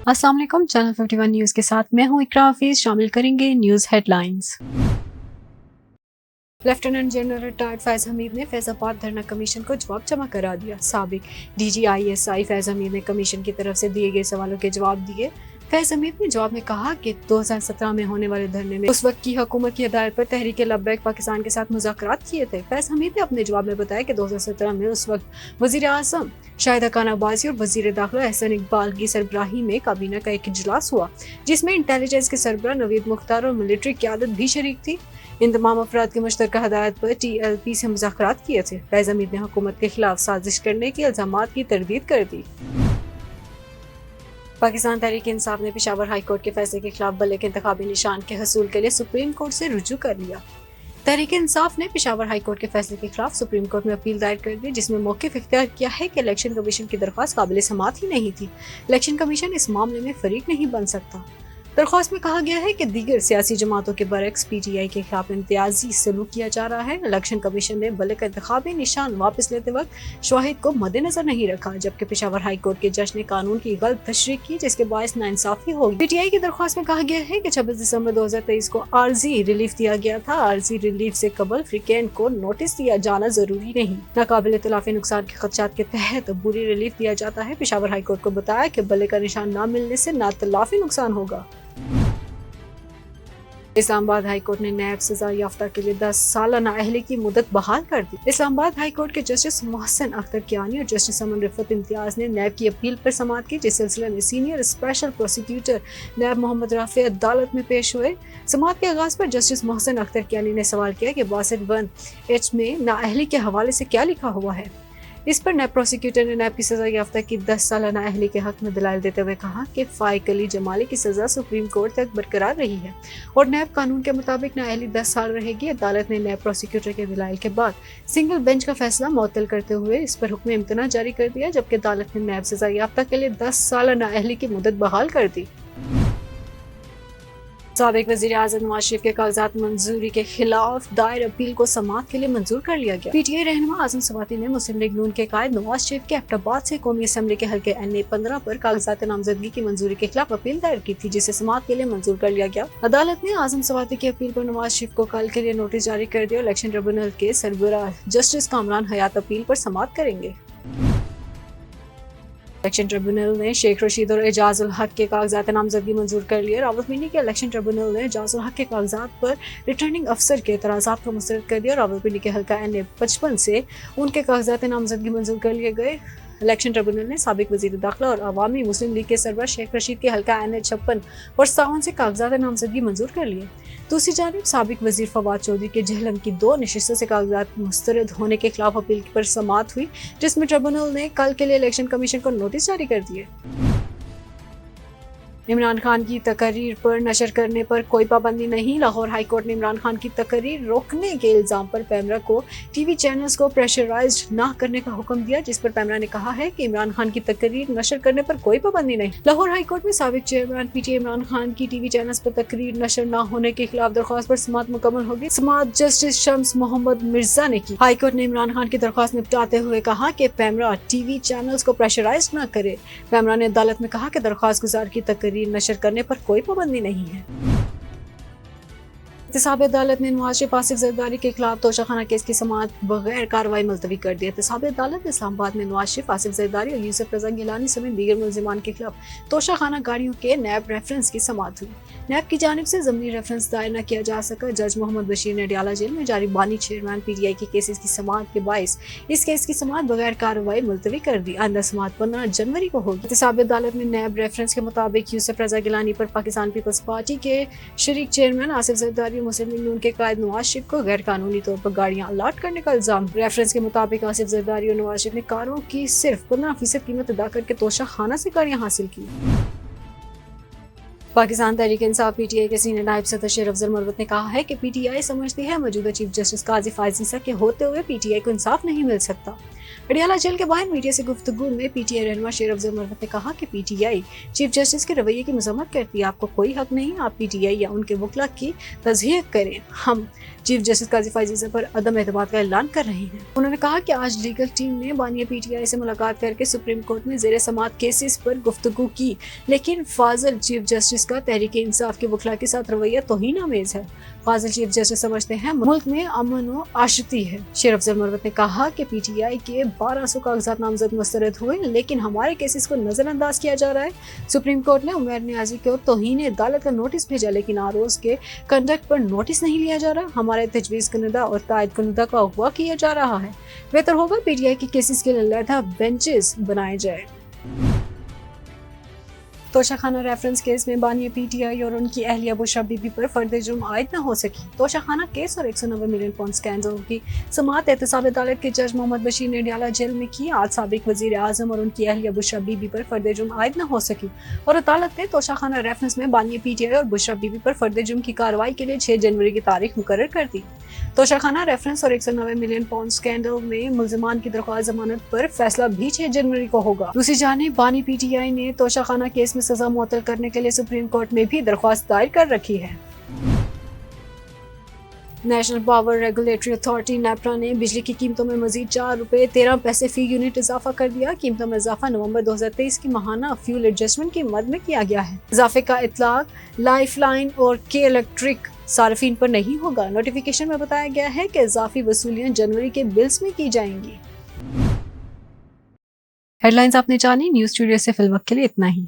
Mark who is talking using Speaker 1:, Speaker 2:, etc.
Speaker 1: अस्सलाम वालेकुम। Channel 51 news के साथ मैं हूं इकरा हफीज। शामिल करेंगे news headlines. Lieutenant general retired Faiz Hamid ने फैजाबाद धरना कमीशन को जवाब जमा करा दिया। साबिक DGISI फैज हमीद ने कमीशन की तरफ से दिए गए सवालों के जवाब दिए। फैज हमीद ने जवाब में कहा कि 2017 में होने वाले धरने में उस वक्त की हुकूमत की हिदायत पर तहरीक लब्बैक पाकिस्तान के साथ मुज़ाकरात किए थे। फैज हमीद ने अपने जवाब में बताया कि 2017 में उस वक्त वज़ीर आज़म शाहिदा खान अब्बासी और वज़ीर दाखिला एहसन इकबाल की सरबराही में काबीना का एक इजलास हुआ, जिसमें इंटेलिजेंस के सरबराह नवीद मुख्तार और मिलिट्री क़यादत भी शरीक थी। इन तमाम अफराद की मुश्तरका हदायत पर TLP से मुज़ाकरात किए थे। फैज हमीद ने हुकूमत के खिलाफ साजिश करने के इल्ज़ामात की तरदीद कर दी। पाकिस्तान तहरीक इंसाफ ने पेशावर हाई कोर्ट के फैसले के खिलाफ बल्ले के इंतखाबी निशान के हसूल के लिए सुप्रीम कोर्ट से रुजू कर लिया। तहरीक इंसाफ ने पेशावर हाई कोर्ट के फैसले के खिलाफ सुप्रीम कोर्ट में अपील दायर कर दी, जिसमें मौक़िफ़ इख्तियार किया है कि इलेक्शन कमीशन की दरख्वास्त काबिल समाअत ही नहीं थी। इलेक्शन कमीशन इस मामले में फरीक नहीं बन सकता। दरख्वास्त में कहा गया है कि दीगर सियासी जमातों के बरक्स PTI के खिलाफ इम्तियाजी सलूक किया जा रहा है। इलेक्शन कमीशन ने बल्ले का इंतखाबी निशान वापस लेते वक्त शवाहिद को मद्देनजर नहीं रखा, जबकि पेशावर हाई कोर्ट के जज ने कानून की गलत तशरीह की, जिसके बायस नाइंसाफी होगी। PTI की दरख्वास्त में कहा गया है कि 26 दिसंबर 2023 को आर्जी रिलीफ दिया गया था। आर्जी रिलीफ से कबल फ्रीकेंट को नोटिस दिया जाना जरूरी नहीं। नाकाबिल इतलाफी नुकसान के खदशात के तहत अबूरी रिलीफ दिया जाता है। पेशावर हाई कोर्ट को बताया कि बल्ले का निशान न मिलने से नातलाफी नुकसान होगा। इस्लामाबाद हाई कोर्ट ने नैब सजा याफ्ता के लिए 10 साल नाअहली की मुद्दत बहाल कर दी। इस्लामाबाद हाई कोर्ट के जस्टिस मोहसिन अख्तर कियानी और जस्टिस अमन रिफत इम्तियाज ने नैब की अपील पर समाअत की, जिस सिलसिले में सीनियर स्पेशल प्रोसिक्यूटर नैब मोहम्मद राफी अदालत में पेश हुए। समाअत के आगाज पर जस्टिस मोहसिन अख्तर कियानी ने सवाल किया कि 62(1) में नाअहली के हवाले से क्या लिखा हुआ है। इस पर नैब प्रोसिक्यूटर ने नैब की सजा याफ्ता की 10 साल नाअहली के हक में दलाइल देते हुए कहा कि फाइक अली जमाली की सजा सुप्रीम कोर्ट तक बरकरार रही है और नैब कानून के मुताबिक नाअहली 10 साल रहेगी। अदालत ने नैब प्रोसिक्यूटर के दलाइल के बाद सिंगल बेंच का फैसला मुअत्तल करते हुए इस पर हुक्म इम्तना जारी कर दिया, जबकि अदालत ने नैब सजा याफ्ता के लिए 10 साल नाअहली की मुद्दत बहाल कर दी। साबिक वज़ीर आज़म नवाज शरीफ के कागजात मंजूरी के खिलाफ दायर अपील को समाअत के लिए मंजूर कर लिया गया। PTI रहनुमा आज़म सवाती ने मुस्लिम लीग नून के कायद नवाज शरीफ के एबटाबाद से कौमी असम्बली के हल्के NA 15 पर कागजात नामजदगी की मंजूरी के खिलाफ अपील दायर की थी, जिसे समाअत के लिए मंजूर कर लिया गया। अदालत ने आज़म सवाती की अपील पर नवाज शरीफ को कल के लिए नोटिस जारी कर दिया। इलेक्शन ट्रिब्यूनल के सरबराह जस्टिस कामरान हयात अपील पर समाअत करेंगे। इलेक्शन ट्रिब्यूनल ने शेख रशीद और एजाजुल हक के कागजात नामजदगी मंजूर कर लिए। रावलपिंडी के इलेक्शन ट्रिब्यूनल ने एजाजुल हक के कागजात पर रिटर्निंग अफसर के एतराज़ात को मुस्तरद कर दिया। रावलपिंडी के हल्का NA 55 से उनके कागजात नामजदगी मंजूर कर लिए गए। इलेक्शन ट्रिब्यूनल ने साबिक वज़ीर दाखिला और अवामी मुस्लिम लीग के सरबराह शेख रशीद के हल्का NA 56 और 57 से कागजात नामजदगी मंजूर कर लिए। दूसरी जानिब साबिक वज़ीर फवाद चौधरी के जहलम की 2 नशिस्तों से कागजात मुस्तरद होने के खिलाफ अपील पर समाअत हुई, जिसमें ट्रिब्यूनल ने कल के लिए इलेक्शन कमीशन को नोटिस जारी कर दिए। इमरान खान की तकरीर पर नशर करने पर कोई पाबंदी नहीं। लाहौर हाई कोर्ट ने इमरान खान की तकरीर रोकने के इल्जाम पर पैमरा को TV चैनल्स को प्रेशराइज्ड न करने का हुक्म दिया, जिस पर पैमरा ने कहा है कि इमरान खान की तकरीर नशर करने पर कोई पाबंदी नहीं। लाहौर हाई कोर्ट में साबिक चेयरमैन PTI इमरान खान की TV चैनल्स पर तकरीर नशर न होने के खिलाफ दरख्वास्त पर समाअत मुकम्मल होगी। समाअत जस्टिस शम्स मोहम्मद मिर्जा ने की। हाई कोर्ट ने इमरान खान की दरख्वास्त निपटाते हुए कहा कि पैमरा TV चैनल्स को प्रेशराइज न करे। पैमरा ने अदालत में कहा कि दरख्वास्त गुजार की तकरीर नशर करने पर कोई पाबंदी नहीं है। एहतसाब अदालत ने नवाज शरीफ आसिफ जरदारी के खिलाफ तोशाखाना केस की समाअत बगैर कार्रवाई मुलतवी कर दी। एहतसाब अदालत इस्लामाबाद में नवाज शरीफ, आसिफ जरदारी और यूसुफ रजा गिलानी समेत दीगर मुलजिमान के खिलाफ तोशाखाना गाड़ियों के नैब रेफरेंस की समाअत हुई। नैब की जानिब से ज़मीनी रेफरेंस दायर न किया जा सका। जज मोहम्मद बशीर ने अडियाला जेल में जारी बानी चेयरमैन PTI के केसेस की समाअत के बायस इस केस की समाअत बगैर कार्रवाई मुलतवी कर दी। आइंदा समाअत 15 जनवरी को होगी। एहतसाब अदालत ने नैब रेफरेंस के मुताबिक यूसुफ रजा गिलानी पर पाकिस्तान पीपल्स पार्टी के शरीक चेयरमैन आसिफ जरदारी, मुस्लिम लीग नून के कायद नवाज शरीफ को गैर कानूनी तौर पर गाड़ियां अलाट करने का इल्जाम। रेफरेंस के मुताबिक आसिफ जरदारी और नवाज शरीफ ने कारों की सिर्फ 15% कीमत अदा करके तोशाखाना से गाड़ियां हासिल की। पाकिस्तान तहरीक इंसाफ पीटीआई के सीनियर नायब सदर शेर अफजल मरवत ने कहा है कि पीटीआई समझती है मौजूदा चीफ जस्टिस काजी फायज ईसा के होते हुए पीटीआई को इंसाफ नहीं मिल सकता। अडियाला जेल के बाहर मीडिया से गुफ्तगू में पीटीआई रहनुमा शेर अफजल मरवत ने कहा कि पीटीआई चीफ जस्टिस के रवैये की मजम्मत करती है। आपको कोई हक नहीं आप पीटीआई या उनके वकला की तज़हीक करें। हम चीफ जस्टिस काजी फायज ईसा पर अदम एतमाद का ऐलान कर रहे हैं। उन्होंने कहा कि आज लीगल टीम ने बानिया पीटीआई से मुलाकात करके सुप्रीम कोर्ट में ज़ेर समाअत केसेस पर गुफ्तगू की, लेकिन फाजिल चीफ जस्टिस का तहरीक इंसाफ के वकला के साथ रवैया तौहीन-आमेज है। फाजिल चीफ जस्टिस समझते हैं मुल्क में अमन व आशती है। शेर अफजल मरवत ने कहा कि पीटीआई के 1200 कागजात नामजद मुस्तरद हुए, लेकिन हमारे केसेस को नजरअंदाज किया जा रहा है। सुप्रीम कोर्ट ने उमर नियाजी को तौहीन अदालत का नोटिस भेजा, लेकिन आरोज के कंडक्ट पर नोटिस नहीं लिया जा रहा। हमारे तजवीज़ कुनदा और तायद कुनदा का अगवा किया जा रहा है। बेहतर होगा पीटीआई के केसेस के लिए अलहदा बेंचेस बनाए जाए। तोशाखाना रेफरेंस केस में बानिया पीटीआई और उनकी अहलिया बुशरा बीबी पर फर्द जुर्म आयद न हो सकी। तोशाखाना केस और 190 मिलियन पाउंड स्कैंडल की समाअत एहतसाब अदालत के जज मोहम्मद बशीर ने अडियाला जेल में की। आज साबिक वजीर आजम और उनकी अहलिया बुशरा बीबी पर फर्द जुर्म आयद न हो सकी और अदालत ने तोशाखाना रेफरेंस में बानिया पीटीआई और बुशरा बीबी पर फर्द जुर्म की कार्रवाई के लिए 6 जनवरी की तारीख मुकर्रर कर दी। तोशाखाना रेफरेंस और 190 मिलियन पाउंड स्कैंडल में मुल्जिमान की दरख्वास्त जमानत पर फैसला भी 6 जनवरी को होगा। दूसरी जानिब बानी पीटीआई ने तोशाखाना केस में सजा मुअत्तल करने के लिए सुप्रीम कोर्ट में भी दरख्वास्त दायर कर रखी है। National power regulatory authority NEPRA ने बिजली की कीमतों में मजीद ₹4.13 फी यूनिट इजाफा कर दिया। कीमतों में इजाफा नवंबर 2023 की माहाना फ्यूल एडजस्टमेंट की मद में किया गया है। इजाफे का इतलाक लाइफ लाइन और के इलेक्ट्रिक सार्फिन पर नहीं होगा। नोटिफिकेशन में बताया गया है कि इजाफी वसूलियां जनवरी के बिल्स में की जाएंगी। हेडलाइंस आपने जानी। न्यूज़ स्टूडियो से फिल वक्त के लिए इतना ही।